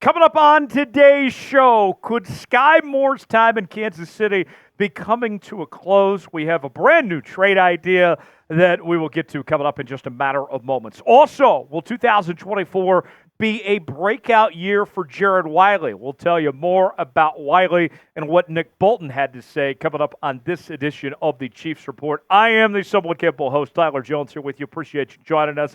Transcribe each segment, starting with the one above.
Coming up on today's show, could Skyy Moore's time in Kansas City be coming to a close? We have a brand new trade idea that we will get to coming up in just a matter of moments. Also, will 2024 be a breakout year for Jared Wiley? We'll tell you more about Wiley and what Nick Bolton had to say coming up on this edition of the Chiefs Report. I am the somewhat capable host, Tyler Jones, here with you. Appreciate you joining us.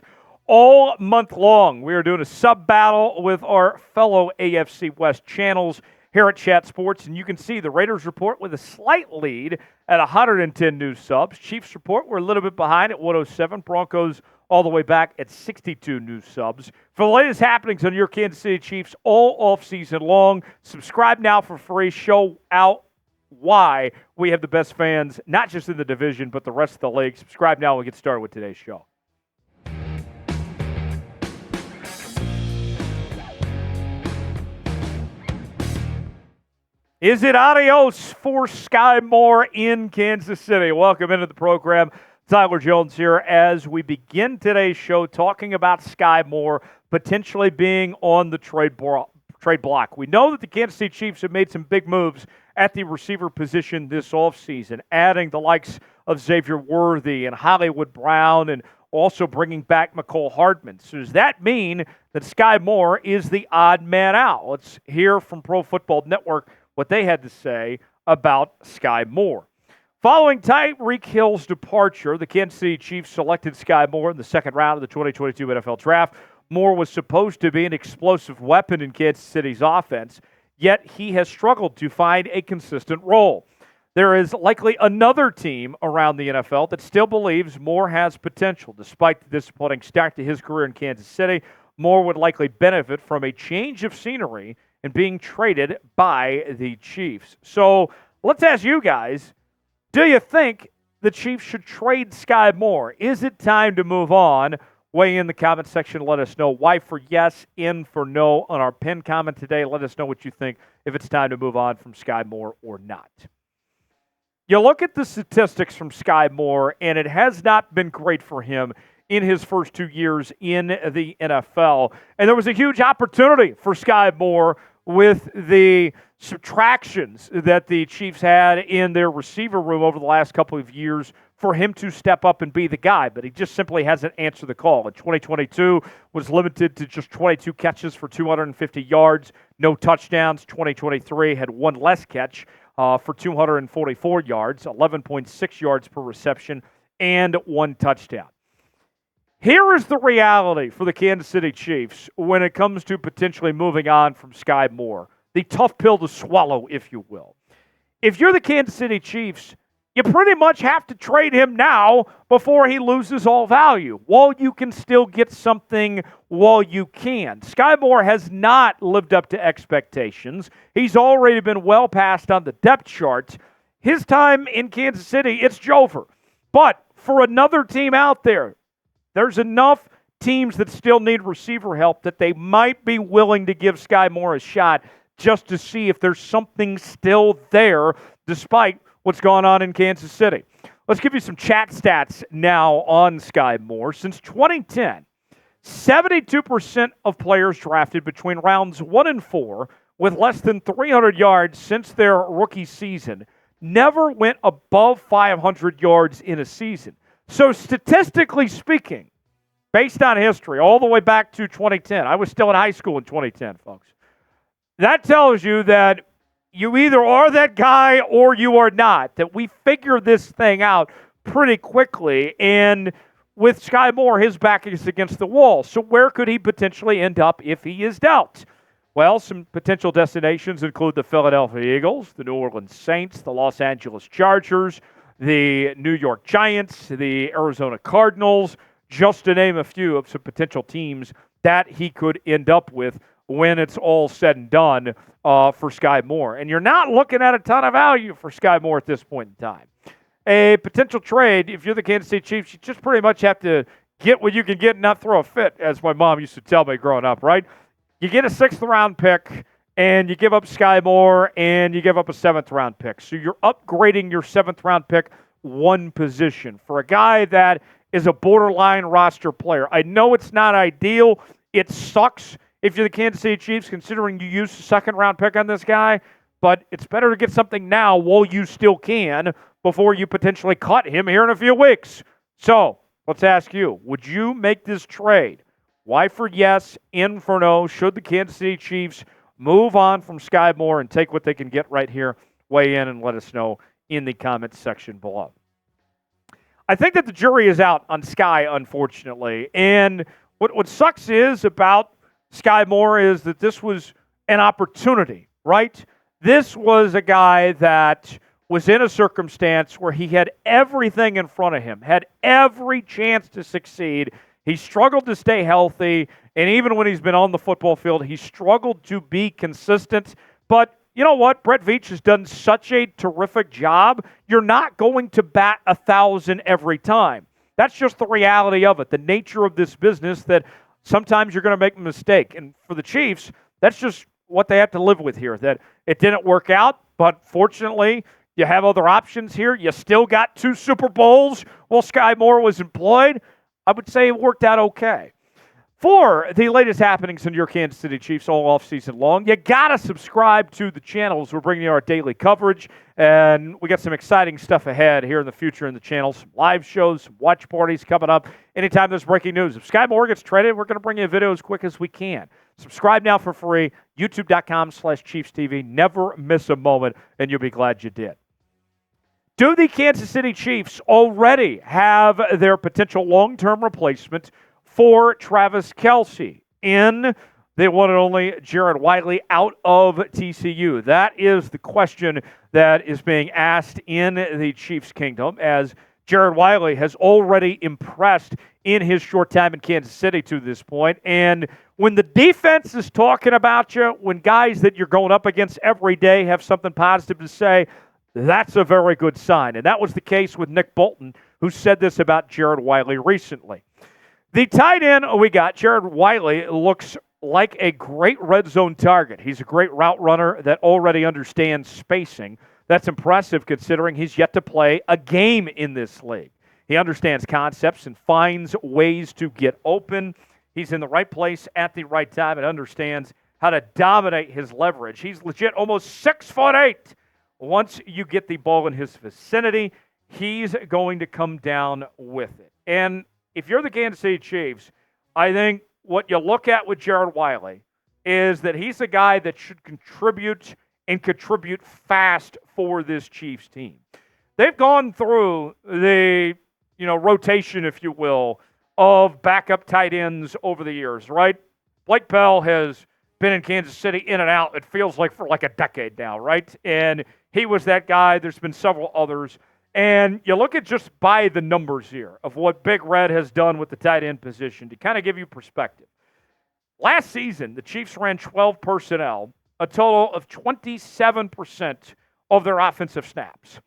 All month long, we are doing a sub-battle with our fellow AFC West channels here at Chat Sports, and you can see the Raiders report with a slight lead at 110 new subs. Chiefs report, we're a little bit behind at 107. Broncos all the way back at 62 new subs. For the latest happenings on your Kansas City Chiefs all off-season long, subscribe now for free. Show out why we have the best fans, not just in the division, but the rest of the league. Subscribe now and we'll get started with today's show. Is it adios for Skyy Moore in Kansas City? Welcome into the program. Tyler Jones here as we begin today's show talking about Skyy Moore potentially being on the trade block. We know that the Kansas City Chiefs have made some big moves at the receiver position this offseason, adding the likes of Xavier Worthy and Hollywood Brown and also bringing back McCole Hardman. So does that mean that Skyy Moore is the odd man out? Let's hear from Pro Football Network what they had to say about Skyy Moore. Following Tyreek Hill's departure, the Kansas City Chiefs selected Skyy Moore in the second round of the 2022 NFL Draft. Moore was supposed to be an explosive weapon in Kansas City's offense, yet he has struggled to find a consistent role. There is likely another team around the NFL that still believes Moore has potential. Despite the disappointing start to his career in Kansas City, Moore would likely benefit from a change of scenery and being traded by the Chiefs. So let's ask you guys, do you think the Chiefs should trade Skyy Moore? Is it time to move on? Weigh in the comment section. Let us know why for yes, in for no on our pinned comment today. Let us know what you think, if it's time to move on from Skyy Moore or not. You look at the statistics from Skyy Moore, and it has not been great for him in his first 2 years in the NFL. And there was a huge opportunity for Skyy Moore with the subtractions that the Chiefs had in their receiver room over the last couple of years for him to step up and be the guy, but he just simply hasn't answered the call. In 2022, was limited to just 22 catches for 250 yards, no touchdowns. 2023 had one less catch for 244 yards, 11.6 yards per reception, and one touchdown. Here is the reality for the Kansas City Chiefs when it comes to potentially moving on from Skyy Moore. The tough pill to swallow, if you will. If you're the Kansas City Chiefs, you pretty much have to trade him now before he loses all value, while you can still get something while you can. Skyy Moore has not lived up to expectations. He's already been well past on the depth chart. His time in Kansas City, it's over. But for another team out there, there's enough teams that still need receiver help that they might be willing to give Skyy Moore a shot just to see if there's something still there despite what's going on in Kansas City. Let's give you some chat stats now on Skyy Moore. Since 2010, 72% of players drafted between rounds 1 and 4 with less than 300 yards since their rookie season never went above 500 yards in a season. So statistically speaking, based on history, all the way back to 2010, I was still in high school in 2010, folks. That tells you that you either are that guy or you are not, that we figure this thing out pretty quickly. And with Skyy Moore, his back is against the wall. So where could he potentially end up if he is dealt? Well, some potential destinations include the Philadelphia Eagles, the New Orleans Saints, the Los Angeles Chargers, the New York Giants, the Arizona Cardinals, just to name a few of some potential teams that he could end up with when it's all said and done for Skyy Moore. And you're not looking at a ton of value for Skyy Moore at this point in time. A potential trade, if you're the Kansas City Chiefs, you just pretty much have to get what you can get and not throw a fit, as my mom used to tell me growing up, right? You get a 6th-round pick, and you give up Skyy Moore, and you give up a 7th-round pick. So you're upgrading your 7th-round pick one position for a guy that is a borderline roster player. I know it's not ideal. It sucks. if you're the Kansas City Chiefs, considering you used a second-round pick on this guy, but it's better to get something now while you still can before you potentially cut him here in a few weeks. So let's ask you, would you make this trade? Y for yes, N for no. Should the Kansas City Chiefs move on from Skyy Moore and take what they can get right here? Weigh in and let us know in the comments section below. I think that the jury is out on Skyy, unfortunately. And what sucks is about Skyy Moore is that this was an opportunity, right? This was a guy that was in a circumstance where he had everything in front of him, had every chance to succeed. He struggled to stay healthy, and even when he's been on the football field, he struggled to be consistent. But you know what? Brett Veach has done such a terrific job. You're not going to bat 1,000 every time. That's just the reality of it, the nature of this business, that sometimes you're going to make a mistake. And for the Chiefs, that's just what they have to live with here, that it didn't work out, but fortunately, you have other options here. You still got 2 Super Bowls while Skyy Moore was employed. I would say it worked out okay. For the latest happenings in your Kansas City Chiefs all offseason long, you got to subscribe to the channels. We're bringing you our daily coverage, and we got some exciting stuff ahead here in the future in the channel. Some live shows, some watch parties coming up anytime there's breaking news. If Skyy Moore gets traded, we're going to bring you a video as quick as we can. Subscribe now for free, youtube.com/ChiefsTV. Never miss a moment, and you'll be glad you did. Do the Kansas City Chiefs already have their potential long-term replacement for Travis Kelce in the one and only Jared Wiley out of TCU? That is the question that is being asked in the Chiefs' kingdom, as Jared Wiley has already impressed in his short time in Kansas City to this point. And when the defense is talking about you, when guys that you're going up against every day have something positive to say, that's a very good sign. And that was the case with Nick Bolton, who said this about Jared Wiley recently. The tight end we got, Jared Wiley, looks like a great red zone target. He's a great route runner that already understands spacing. That's impressive considering he's yet to play a game in this league. He understands concepts and finds ways to get open. He's in the right place at the right time and understands how to dominate his leverage. He's legit almost 6'8". Once you get the ball in his vicinity, he's going to come down with it. And if you're the Kansas City Chiefs, I think what you look at with Jared Wiley is that he's a guy that should contribute and contribute fast for this Chiefs team. They've gone through the, rotation, if you will, of backup tight ends over the years, right? Blake Bell has been in Kansas City in and out, it feels like, for like a decade now, right? And he was that guy. There's been several others. And you look at just by the numbers here of what Big Red has done with the tight end position to kind of give you perspective. Last season, the Chiefs ran 12 personnel, a total of 27% of their offensive snaps.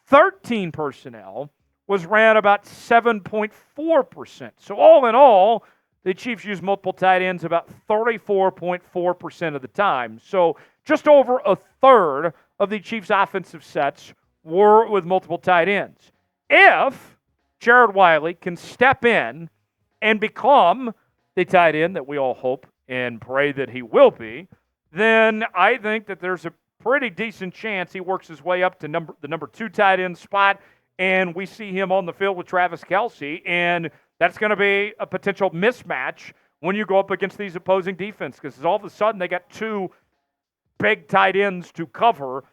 13 personnel was ran about 7.4%. So all in all, the Chiefs used multiple tight ends about 34.4% of the time. So just over a third of the Chiefs' offensive sets were with multiple tight ends. If Jared Wiley can step in and become the tight end that we all hope and pray that he will be, then I think that there's a pretty decent chance he works his way up to the number 2 tight end spot, and we see him on the field with Travis Kelce, and that's going to be a potential mismatch when you go up against these opposing defense, because all of a sudden they got 2 big tight ends to cover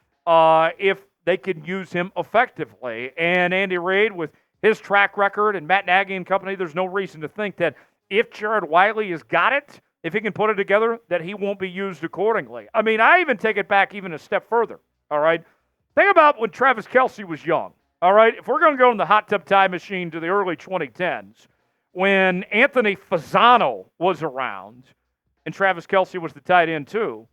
if they can use him effectively. And Andy Reid, with his track record and Matt Nagy and company, there's no reason to think that if Jared Wiley has got it, if he can put it together, that he won't be used accordingly. I mean, I even take it back even a step further, all right? Think about when Travis Kelce was young, all right? If we're going to go in the hot tub time machine to the early 2010s, when Anthony Fasano was around and Travis Kelce was the tight end too,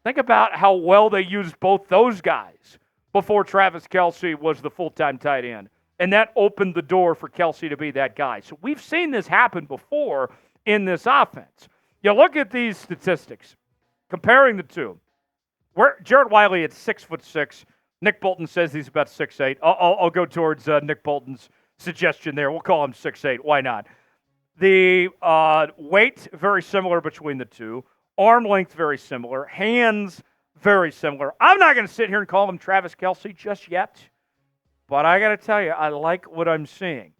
think about how well they used both those guys before Travis Kelce was the full-time tight end. And that opened the door for Kelce to be that guy. So we've seen this happen before in this offense. You look at these statistics, comparing the two. Where Jared Wiley at 6'6", Nick Bolton says he's about 6'8". I'll go towards Nick Bolton's suggestion there. We'll call him 6'8". Why not? The weight, very similar between the two. Arm length, very similar. Hands, very similar. I'm not going to sit here and call him Travis Kelce just yet, but I got to tell you, I like what I'm seeing.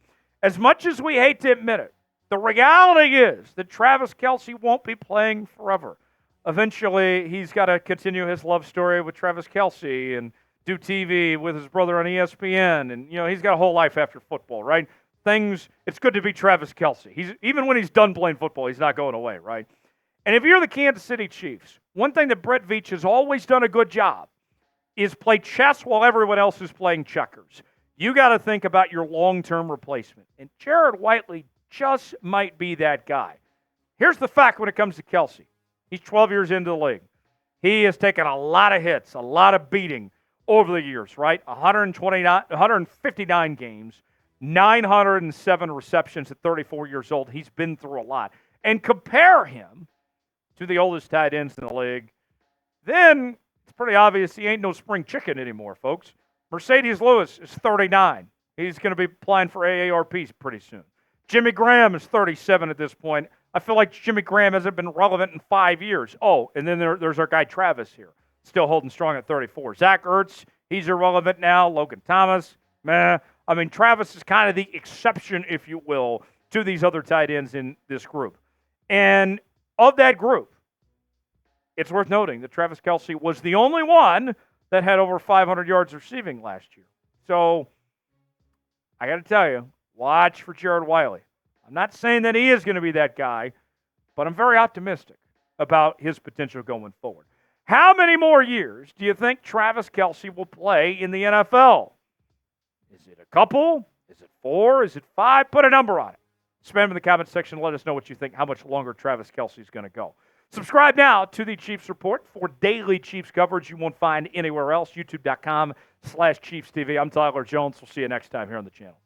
As much as we hate to admit it, the reality is that Travis Kelce won't be playing forever. Eventually, he's got to continue his love story with Travis Kelce and do TV with his brother on ESPN. And, he's got a whole life after football, right? It's good to be Travis Kelce. Even when he's done playing football, he's not going away, right? And if you're the Kansas City Chiefs, one thing that Brett Veach has always done a good job is play chess while everyone else is playing checkers. You got to think about your long-term replacement. And Jared Wiley just might be that guy. Here's the fact when it comes to Kelce. He's 12 years into the league. He has taken a lot of hits, a lot of beating over the years, right? 159 games, 907 receptions at 34 years old. He's been through a lot. And compare him to the oldest tight ends in the league, then it's pretty obvious he ain't no spring chicken anymore, folks. Mercedes Lewis is 39. He's going to be applying for AARPs pretty soon. Jimmy Graham is 37 at this point. I feel like Jimmy Graham hasn't been relevant in 5 years. Oh, and then there's our guy Travis here, still holding strong at 34. Zach Ertz, he's irrelevant now. Logan Thomas, meh. I mean, Travis is kind of the exception, if you will, to these other tight ends in this group. And of that group, it's worth noting that Travis Kelce was the only one that had over 500 yards receiving last year. So I got to tell you, watch for Jared Wiley. I'm not saying that he is going to be that guy, but I'm very optimistic about his potential going forward. How many more years do you think Travis Kelce will play in the NFL? Is it a couple? Is it 4? Is it 5? Put a number on it. Spam in the comments section. Let us know what you think, how much longer Travis Kelce is going to go. Subscribe now to the Chiefs Report for daily Chiefs coverage you won't find anywhere else. YouTube.com/ChiefsTV. I'm Tyler Jones. We'll see you next time here on the channel.